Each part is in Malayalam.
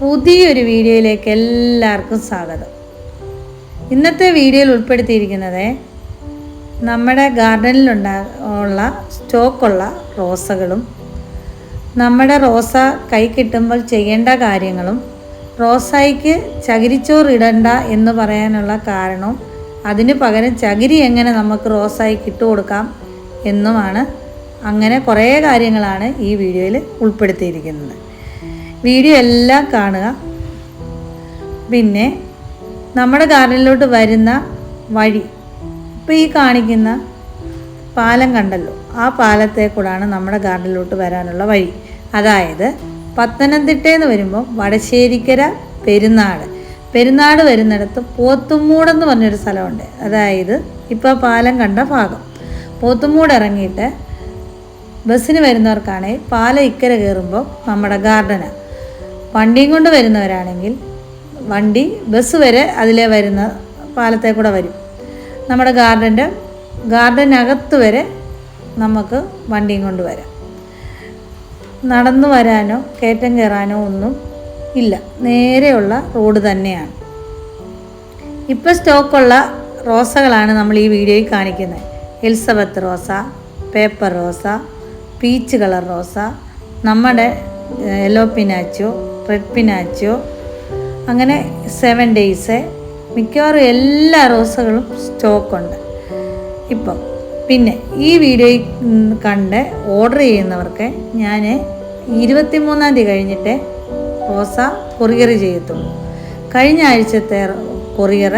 പുതിയൊരു വീഡിയോയിലേക്ക് എല്ലാവർക്കും സ്വാഗതം. ഇന്നത്തെ വീഡിയോയിൽ ഉൾപ്പെടുത്തിയിരിക്കുന്നത് നമ്മുടെ ഗാർഡനിലുള്ള സ്റ്റോക്കുള്ള റോസകളും നമ്മുടെ റോസ കൈ കിട്ടുമ്പോൾ ചെയ്യേണ്ട കാര്യങ്ങളും റോസായിക്ക് ചകിരിച്ചോറ് ഇടണ്ട എന്ന് പറയാനുള്ള കാരണവും അതിന് പകരം ചകിരി എങ്ങനെ നമുക്ക് റോസായിക്ക് ഇട്ട് കൊടുക്കാം എന്നുമാണ്. അങ്ങനെ കുറേ കാര്യങ്ങളാണ് ഈ വീഡിയോയിൽ ഉൾപ്പെടുത്തിയിരിക്കുന്നത്. വീഡിയോ എല്ലാം കാണുക. പിന്നെ നമ്മുടെ ഗാർഡനിലോട്ട് വരുന്ന വഴി, ഇപ്പോൾ ഈ കാണിക്കുന്ന പാലം കണ്ടല്ലോ, ആ പാലത്തെ കൂടാണ് നമ്മുടെ ഗാർഡനിലോട്ട് വരാനുള്ള വഴി. അതായത് പത്തനംതിട്ടയിൽ നിന്ന് വരുമ്പോൾ വടശ്ശേരിക്കര പെരുന്നാട് വരുന്നിടത്ത് പോത്തുമൂടെന്ന് പറഞ്ഞൊരു സ്ഥലമുണ്ട്. അതായത് ഇപ്പോൾ പാലം കണ്ട ഭാഗം. പോത്തുമൂട് ഇറങ്ങിയിട്ട് ബസ്സിന് വരുന്നവർക്കാണെങ്കിൽ പാലം ഇക്കര കയറുമ്പോൾ നമ്മുടെ ഗാർഡനാണ്. വണ്ടിയും കൊണ്ട് വരുന്നവരാണെങ്കിൽ ബസ് വരെ അതിലെ വരുന്ന പാലത്തെ കൂടെ വരും. നമ്മുടെ ഗാർഡനകത്ത് വരെ നമുക്ക് വണ്ടിയും കൊണ്ട് വരാം. നടന്നു വരാനോ കയറ്റം കയറാനോ ഒന്നും ഇല്ല, നേരെയുള്ള റോഡ് തന്നെയാണ്. ഇപ്പോൾ സ്റ്റോക്കുള്ള റോസകളാണ് നമ്മൾ ഈ വീഡിയോയിൽ കാണിക്കുന്നത്. എലിസബത്ത് റോസ, പേപ്പർ റോസ, പീച്ച് കളർ റോസ, നമ്മുടെ യെല്ലോ പിനാച്ചോ, റെഡ് പിനാച്ചോ, അങ്ങനെ 7 ഡേയ്സ്, മിക്കവാറും എല്ലാ റോസകളും സ്റ്റോക്കുണ്ട് ഇപ്പം. പിന്നെ ഈ വീഡിയോയിൽ കണ്ട് ഓർഡർ ചെയ്യുന്നവർക്ക് ഞാൻ 23-ാം തീയതി കഴിഞ്ഞിട്ട് റോസ കൊറിയർ ചെയ്യത്തുള്ളൂ. കഴിഞ്ഞ ആഴ്ചത്തെ കൊറിയർ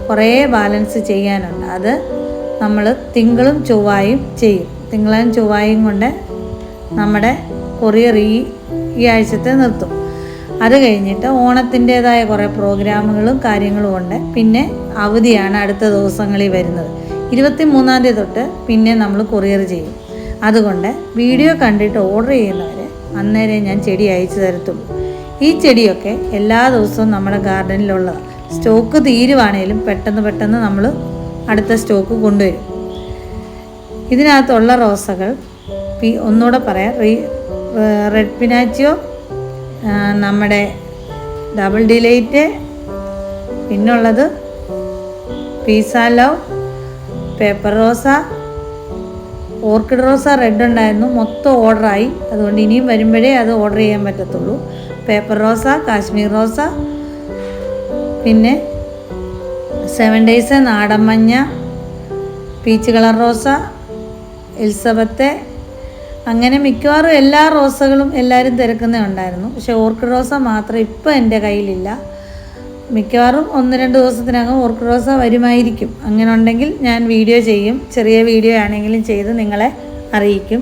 കുറേ ബാലൻസ് ചെയ്യാനുണ്ട്. അത് നമ്മൾ തിങ്കളും ചൊവ്വായും ചെയ്യും. തിങ്കളും ചൊവ്വായും കൊണ്ട് നമ്മുടെ കൊറിയർ ഈ ആഴ്ചത്തെ നിർത്തും. അത് കഴിഞ്ഞിട്ട് ഓണത്തിൻ്റേതായ കുറേ പ്രോഗ്രാമുകളും കാര്യങ്ങളും ഉണ്ട്. പിന്നെ അവധിയാണ് അടുത്ത ദിവസങ്ങളിൽ വരുന്നത്. 23-ാം തീയതി തൊട്ട് പിന്നെ നമ്മൾ കൊറിയർ ചെയ്യും. അതുകൊണ്ട് വീഡിയോ കണ്ടിട്ട് ഓർഡർ ചെയ്യുന്നവർ അന്നേരം ഞാൻ ചെടി അയച്ചു തരത്തുള്ളൂ. ഈ ചെടിയൊക്കെ എല്ലാ ദിവസവും നമ്മുടെ ഗാർഡനിലുള്ളതാണ്. സ്റ്റോക്ക് തീരുവാണേലും പെട്ടെന്ന് നമ്മൾ അടുത്ത സ്റ്റോക്ക് കൊണ്ടുവരും. ഇതിനകത്തുള്ള റോസകൾ ഒന്നുകൂടെ പറയാം. റെഡ് പിനാച്ചിയോ, നമ്മുടെ ഡബിൾ ഡിലൈറ്റ്, പിന്നുള്ളത് പീസാ ലവ്, പേപ്പർ റോസ, ഓർക്കിഡ് റോസ റെഡ് ഉണ്ടായിരുന്നു, മൊത്തം ഓർഡറായി. അതുകൊണ്ട് ഇനിയും വരുമ്പോഴേ അത് ഓർഡർ ചെയ്യാൻ പറ്റത്തുള്ളൂ. പേപ്പർ റോസ, കാശ്മീർ റോസ, പിന്നെ 7 ഡേയ്സ്, നാടൻ മഞ്ഞ, പീച്ച് കളർ റോസ, എലിസബത്ത്, അങ്ങനെ മിക്കവാറും എല്ലാ റോസകളും എല്ലാവരും തിരക്കുന്നുണ്ടായിരുന്നു. പക്ഷേ ഓർക്കിഡ് റോസ മാത്രം ഇപ്പോൾ എൻ്റെ കയ്യിലില്ല. മിക്കവാറും 1-2 ദിവസത്തിനകം ഓർക്കിഡ് റോസ വരുമായിരിക്കും. അങ്ങനെ ഉണ്ടെങ്കിൽ ഞാൻ വീഡിയോ ചെയ്യും. ചെറിയ വീഡിയോ ആണെങ്കിലും ചെയ്ത് നിങ്ങളെ അറിയിക്കും.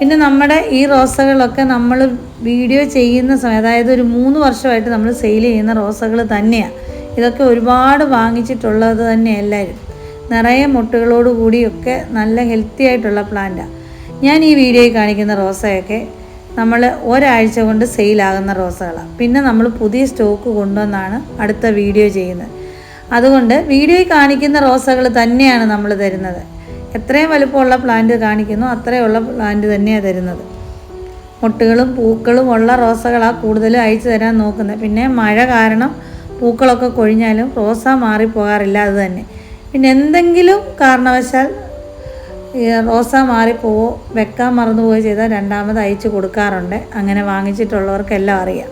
പിന്നെ നമ്മുടെ ഈ റോസകളൊക്കെ നമ്മൾ വീഡിയോ ചെയ്യുന്ന സമയം, അതായത് ഒരു 3 വർഷമായിട്ട് നമ്മൾ സെയിൽ ചെയ്യുന്ന റോസകൾ തന്നെയാണ്. ഇതൊക്കെ ഒരുപാട് വാങ്ങിച്ചിട്ടുള്ളത് തന്നെ എല്ലാവരും. നിറയെ മുട്ടുകളോട് കൂടിയൊക്കെ നല്ല ഹെൽത്തി ആയിട്ടുള്ള പ്ലാന്റാണ്. ഞാൻ ഈ വീഡിയോയിൽ കാണിക്കുന്ന റോസയൊക്കെ നമ്മൾ ഒരാഴ്ച കൊണ്ട് സെയിലാകുന്ന റോസകളാണ്. പിന്നെ നമ്മൾ പുതിയ സ്റ്റോക്ക് കൊണ്ടുവന്നാണ് അടുത്ത വീഡിയോ ചെയ്യുന്നത്. അതുകൊണ്ട് വീഡിയോയിൽ കാണിക്കുന്ന റോസകൾ തന്നെയാണ് നമ്മൾ തരുന്നത്. എത്രയും വലുപ്പമുള്ള പ്ലാന്റ് കാണിക്കുന്നു അത്രയുള്ള പ്ലാന്റ് തന്നെയാണ് തരുന്നത്. മുട്ടുകളും പൂക്കളും ഉള്ള റോസകളാണ് കൂടുതലും അയച്ചു തരാൻ നോക്കുന്നത്. പിന്നെ മഴ കാരണം പൂക്കളൊക്കെ കൊഴിഞ്ഞാലും റോസ മാറിപ്പോകാറില്ല. അത് തന്നെ. പിന്നെ എന്തെങ്കിലും കാരണവശാൽ റോസ മാറിപ്പോവോ വെക്കാൻ മറന്നുപോയി ചെയ്താൽ രണ്ടാമത് അയച്ചു കൊടുക്കാറുണ്ട്. അങ്ങനെ വാങ്ങിച്ചിട്ടുള്ളവർക്കെല്ലാം അറിയാം.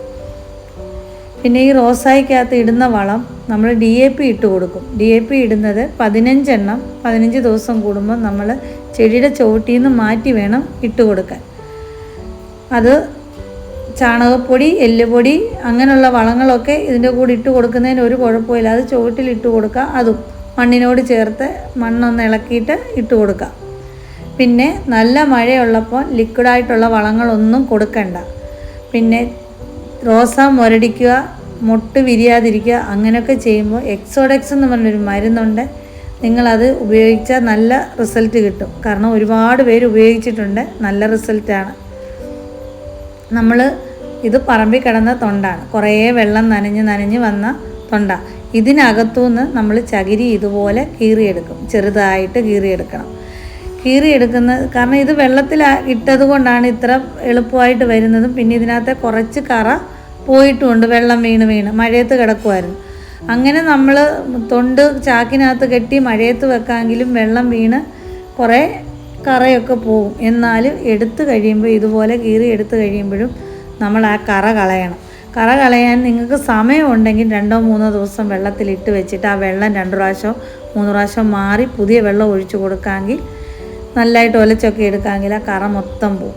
പിന്നെ ഈ റോസായ്ക്കകത്ത് ഇടുന്ന വളം നമ്മൾ DAP ഇട്ട് കൊടുക്കും. DAP ഇടുന്നത് 15 ദിവസം കൂടുമ്പോൾ നമ്മൾ ചെടിയുടെ ചുവട്ടിൽ നിന്ന് മാറ്റി വേണം ഇട്ട് കൊടുക്കാൻ. അത് ചാണകപ്പൊടി, എല്ലുപൊടി, അങ്ങനെയുള്ള വളങ്ങളൊക്കെ ഇതിൻ്റെ കൂടെ ഇട്ട് കൊടുക്കുന്നതിന് ഒരു കുഴപ്പമില്ല. അത് ചുവട്ടിൽ ഇട്ട് കൊടുക്കുക. അതും മണ്ണിനോട് ചേർത്ത് മണ്ണൊന്ന് ഇളക്കിയിട്ട് ഇട്ട് കൊടുക്കുക. പിന്നെ നല്ല മഴയുള്ളപ്പോൾ ലിക്വിഡായിട്ടുള്ള വളങ്ങളൊന്നും കൊടുക്കണ്ട. പിന്നെ റോസ മുരടിക്കുക, മൊട്ട് വിരിയാതിരിക്കുക, അങ്ങനെയൊക്കെ ചെയ്യുമ്പോൾ എക്സോഡെക്സ് എന്ന് പറഞ്ഞൊരു മരുന്നുണ്ട്. നിങ്ങളത് ഉപയോഗിച്ചാൽ നല്ല റിസൾട്ട് കിട്ടും. കാരണം ഒരുപാട് പേര് ഉപയോഗിച്ചിട്ടുണ്ട്, നല്ല റിസൾട്ടാണ്. നമ്മൾ ഇത് പറമ്പിൽ കിടന്ന തൊണ്ടാണ്, കുറേ വെള്ളം നനഞ്ഞ് വന്ന തൊണ്ടാണ്. ഇതിനകത്തുനിന്ന് നമ്മൾ ചകിരി ഇതുപോലെ കീറിയെടുക്കും. ചെറുതായിട്ട് കീറിയെടുക്കണം. കാരണം ഇത് വെള്ളത്തിൽ ഇട്ടത് കൊണ്ടാണ് ഇത്ര എളുപ്പമായിട്ട് വരുന്നതും. പിന്നെ ഇതിനകത്തെ കുറച്ച് കറ പോയിട്ടുമുണ്ട്, വെള്ളം വീണ് മഴയത്ത് കിടക്കുമായിരുന്നു. അങ്ങനെ നമ്മൾ തൊണ്ട് ചാക്കിനകത്ത് കെട്ടി മഴയത്ത് വെക്കാമെങ്കിലും വെള്ളം വീണ് കുറേ കറയൊക്കെ പോവും. എന്നാലും എടുത്തു കഴിയുമ്പോൾ ഇതുപോലെ കീറി എടുത്തു കഴിയുമ്പോഴും നമ്മൾ ആ കറ കളയണം. കറ കളയാൻ നിങ്ങൾക്ക് സമയമുണ്ടെങ്കിൽ 2-3 ദിവസം വെള്ളത്തിലിട്ട് വെച്ചിട്ട് ആ വെള്ളം 2 പ്രാവശ്യം 3 പ്രാവശ്യം മാറി പുതിയ വെള്ളം ഒഴിച്ചു കൊടുക്കാമെങ്കിൽ നല്ലതായിട്ട് ഒലച്ചൊക്കെ എടുക്കാമെങ്കിൽ ആ കറ മൊത്തം പോവും.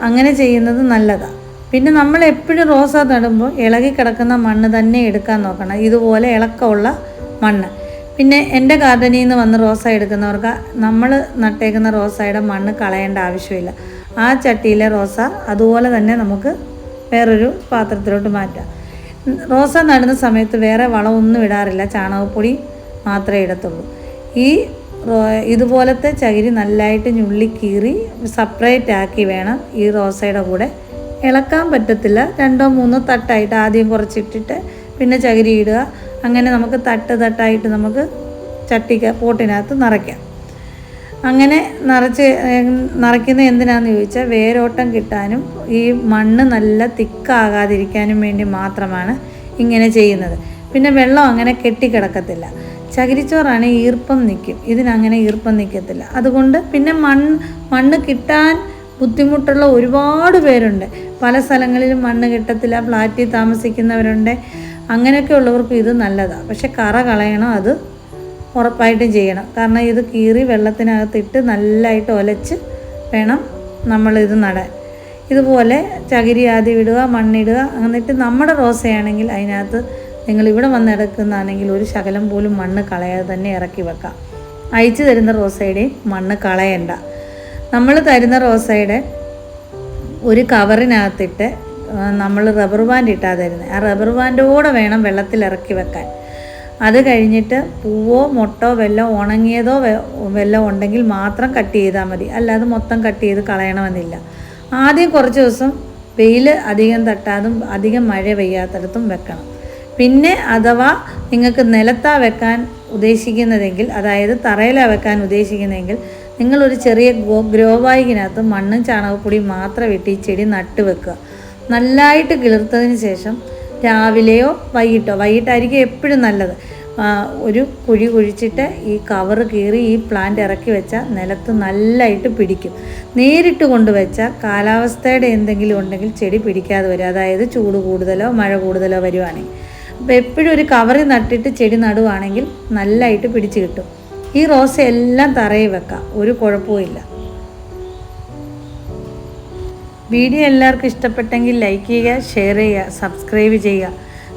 അങ്ങനെ ചെയ്യുന്നത് നല്ലതാണ്. പിന്നെ നമ്മൾ എപ്പോഴും റോസ നടുമ്പോൾ ഇളകി കിടക്കുന്ന മണ്ണ് തന്നെ എടുക്കാൻ നോക്കണം, ഇതുപോലെ ഇളക്കമുള്ള മണ്ണ്. പിന്നെ എൻ്റെ ഗാർഡനിൽ നിന്ന് വന്ന് റോസ എടുക്കുന്നവർക്ക് നമ്മൾ നട്ടേക്കുന്ന റോസയുടെ മണ്ണ് കളയേണ്ട ആവശ്യമില്ല. ആ ചട്ടിയിലെ റോസ അതുപോലെ തന്നെ നമുക്ക് വേറൊരു പാത്രത്തിലോട്ട് മാറ്റാം. റോസ നടുന്ന സമയത്ത് വേറെ വളമൊന്നും ഇടാറില്ല, ചാണകപ്പൊടി മാത്രമേ ഇടത്തുള്ളൂ. ഇതുപോലത്തെ ചകിരി നല്ലതായിട്ട് ഞുള്ളി കീറി സെപ്പറേറ്റ് ആക്കി വേണം ഈ റോസയുടെ കൂടെ ഇളക്കാൻ. പറ്റത്തില്ല, 2-3 തട്ടായിട്ട് ആദ്യം കുറച്ചിട്ടിട്ട് പിന്നെ ചകിരി ഇടുക. അങ്ങനെ നമുക്ക് തട്ടായിട്ട് നമുക്ക് പോട്ടിനകത്ത് നിറയ്ക്കാം. അങ്ങനെ നിറയ്ക്കുന്നത് എന്തിനാന്ന് ചോദിച്ചാൽ വേരോട്ടം കിട്ടാനും ഈ മണ്ണ് നല്ല തിക്കാകാതിരിക്കാനും വേണ്ടി മാത്രമാണ് ഇങ്ങനെ ചെയ്യുന്നത്. പിന്നെ വെള്ളം അങ്ങനെ കെട്ടിക്കിടക്കത്തില്ല. ചകിരിച്ചോറാണ് ഈർപ്പം നിൽക്കും, ഇതിനങ്ങനെ ഈർപ്പം നിൽക്കത്തില്ല. അതുകൊണ്ട് പിന്നെ മണ്ണ് കിട്ടാൻ ബുദ്ധിമുട്ടുള്ള ഒരുപാട് പേരുണ്ട്. പല സ്ഥലങ്ങളിലും മണ്ണ് കിട്ടത്തില്ല, ഫ്ലാറ്റിൽ താമസിക്കുന്നവരുണ്ട്. അങ്ങനെയൊക്കെ ഉള്ളവർക്ക് ഇത് നല്ലതാണ്. പക്ഷെ കറ കളയണം, അത് ഉറപ്പായിട്ടും ചെയ്യണം. കാരണം ഇത് കീറി വെള്ളത്തിനകത്തിട്ട് നല്ലതായിട്ട് ഒലച്ച് വേണം നമ്മളിത് നടാൻ. ഇതുപോലെ ചകിരി ആദ്യം ഇടുക, മണ്ണിടുക. എന്നിട്ട് നമ്മുടെ റോസയാണെങ്കിൽ അതിനകത്ത് നിങ്ങളിവിടെ വന്ന് എടുക്കുന്നതാണെങ്കിൽ ഒരു ശകലം പോലും മണ്ണ് കളയാതെ തന്നെ ഇറക്കി വെക്കാം. അയച്ചു തരുന്ന റോസയുടെയും മണ്ണ് കളയണ്ട. നമ്മൾ തരുന്ന റോസയുടെ ഒരു കവറിനകത്തിട്ട് നമ്മൾ റബ്ബർ ബാൻഡ് ഇട്ടാൽ തരുന്നത്. ആ റബ്ബർ ബാൻഡോടെ വേണം വെള്ളത്തിൽ ഇറക്കി വെക്കാൻ. അത് കഴിഞ്ഞിട്ട് പൂവോ മൊട്ടോ വെല്ലോ ഉണങ്ങിയതോ വെല്ലോ ഉണ്ടെങ്കിൽ മാത്രം കട്ട് ചെയ്താൽ മതി, അല്ലാതെ മൊത്തം കട്ട് ചെയ്ത് കളയണമെന്നില്ല. ആദ്യം കുറച്ച് ദിവസം വെയിൽ അധികം തട്ടാതും അധികം മഴ പെയ്യാത്തടത്തും വെക്കണം. പിന്നെ അഥവാ നിങ്ങൾക്ക് നിലത്താ വെക്കാൻ ഉദ്ദേശിക്കുന്നതെങ്കിൽ, അതായത് തറയിലാണ് വെക്കാൻ ഉദ്ദേശിക്കുന്നതെങ്കിൽ, നിങ്ങളൊരു ചെറിയ ഗ്രോ ബാഗിനകത്ത് മണ്ണും ചാണകപ്പൊടിയും മാത്രം ഇട്ട് ഈ ചെടി നട്ട് വെക്കുക. നല്ലതായിട്ട് കിളിർത്തതിന് ശേഷം രാവിലെയോ വൈകിട്ടായിരിക്കും എപ്പോഴും നല്ലത്, ഒരു കുഴി കുഴിച്ചിട്ട് ഈ കവറ് കീറി ഈ പ്ലാന്റ് ഇറക്കി വെച്ചാൽ നിലത്ത് നല്ലതായിട്ട് പിടിക്കും. നേരിട്ട് കൊണ്ടുവച്ചാൽ കാലാവസ്ഥയുടെ എന്തെങ്കിലും ഉണ്ടെങ്കിൽ ചെടി പിടിക്കാതെ വരും, അതായത് ചൂട് കൂടുതലോ മഴ കൂടുതലോ വരുവാണെങ്കിൽ. അപ്പോൾ എപ്പോഴും ഒരു കവറിൽ നട്ടിട്ട് ചെടി നടുവാണെങ്കിൽ നല്ലതായിട്ട് പിടിച്ച് കിട്ടും. ഈ റോസ എല്ലാം തറയിൽ വെക്കാം, ഒരു കുഴപ്പമില്ല. വീഡിയോ എല്ലാവർക്കും ഇഷ്ടപ്പെട്ടെങ്കിൽ ലൈക്ക് ചെയ്യുക, ഷെയർ ചെയ്യുക, സബ്സ്ക്രൈബ് ചെയ്യുക.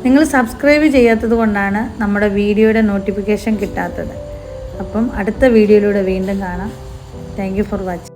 നിങ്ങൾ സബ്സ്ക്രൈബ് ചെയ്യാത്തത് കൊണ്ടാണ് നമ്മുടെ വീഡിയോയുടെ നോട്ടിഫിക്കേഷൻ കിട്ടാത്തത്. അപ്പം അടുത്ത വീഡിയോയിലൂടെ വീണ്ടും കാണാം. Thank you for watching.